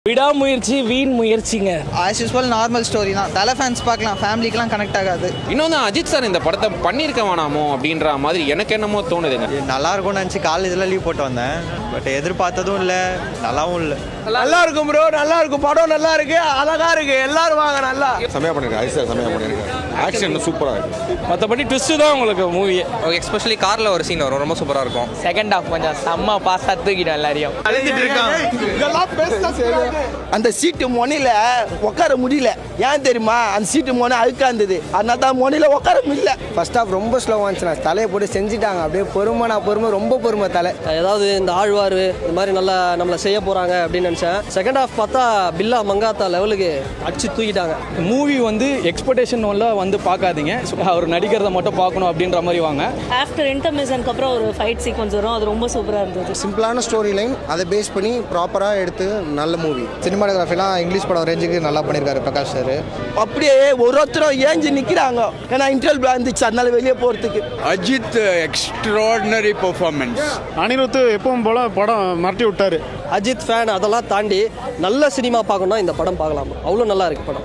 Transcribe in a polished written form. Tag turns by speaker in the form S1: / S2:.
S1: விடாமுயற்சி வீண் முயற்சிங்க.
S2: As usual normal story தான். தலை ஃபேன்ஸ் பார்க்கலாம், ஃபேமிலிக்கெலாம் கனெக்ட் ஆகாது.
S3: இன்னொன்று அஜித் சார் இந்த படத்தை பண்ணியிருக்க வேணாமோ அப்படின்ற மாதிரி எனக்கு என்னமோ தோணுதுங்க.
S4: நல்லா இருக்கும்னு நினச்சி காலேஜில் லீவ் போட்டு வந்தேன். பட் எதிர்பார்த்ததும் இல்லை, நல்லாவும் இல்லை.
S1: நல்லா இருக்கும் ப்ரோ, நல்லா இருக்கும். படம் நல்லா இருக்கு, அழகா இருக்கு. எல்லாரும் வாங்க. நல்லா
S5: செமையாக பண்ணியிருக்கேன். அஜித் சார் செமையாக பண்ணியிருக்கேன். ஆக்ஷன் சூப்பராக இருக்கு.
S1: மற்றபடி ட்விஸ்ட் தான் உங்களுக்கு மூவியே.
S6: எஸ்பெஷலி காரில் ஒரு சீன் வரும், ரொம்ப சூப்பராக இருக்கும்.
S1: செகண்ட் ஹாஃப் கொஞ்சம் செம்ம பாஸா தூக்கிடும் எல்லாரையும்.
S7: அந்த சீட்டு மொனையில உட்கார முடியல. ஏன் தெரியுமா? அந்த சீட்டு மொனை அழுக்கா இருந்தது, அதனால தான் மொனையில உட்கார முடியல.
S8: ஃபர்ஸ்ட் ஹாஃப் ரொம்ப ஸ்லோவாக இருந்துச்சு. தலையை போட்டு செஞ்சுட்டாங்க. அப்படியே பொறுமை ரொம்ப பொறுமை தலை.
S9: ஏதாவது இந்த ஆழ்வார் இந்த மாதிரி நல்லா நம்மளை செய்ய போகிறாங்க அப்படின்னு நினச்சேன். செகண்ட் ஹாஃப் பார்த்தா பில்லா மங்காத்தா லெவலுக்கு அடிச்சு தூக்கிட்டாங்க.
S10: மூவி வந்து எக்ஸ்பெக்டேஷன் வந்து பார்க்காதீங்க. அவர் நடிக்கிறத மட்டும் பார்க்கணும் அப்படின்ற மாதிரி வாங்க.
S11: ஆஃப்டர் இன்டர்மிஷனுக்கு அப்புறம் ஒரு ஃபைட் சீக்வன்ஸ் வரும், அது ரொம்ப சூப்பராக இருந்தது.
S8: சிம்பிளான ஸ்டோரி லைன், அதை பேஸ் பண்ணி ப்ராப்பராக எடுத்து நல்ல மூவி.
S4: சினிமாட்டோகிராஃபிலாம் இங்கிலீஷ் படம் ரேஞ்சுக்கு நல்லா பண்ணியிருக்காரு பிரகாஷ் சார்.
S7: அப்படியே ஒருத்தரும் ஏஞ்சி நிற்கிறாங்க. ஏன்னா இன்டர்வியூ இருந்துச்சு, அதனால வெளியே போகிறதுக்கு.
S5: Ajith extraordinary performance.
S10: அனிருத் எப்பவும் போல படம் மிரட்டி விட்டாரு.
S9: அஜித் ஃபேன் அதெல்லாம் தாண்டி நல்ல சினிமா பார்க்கணும்னா இந்த படம் பார்க்கலாம். அவ்வளோ நல்லா இருக்கு படம்.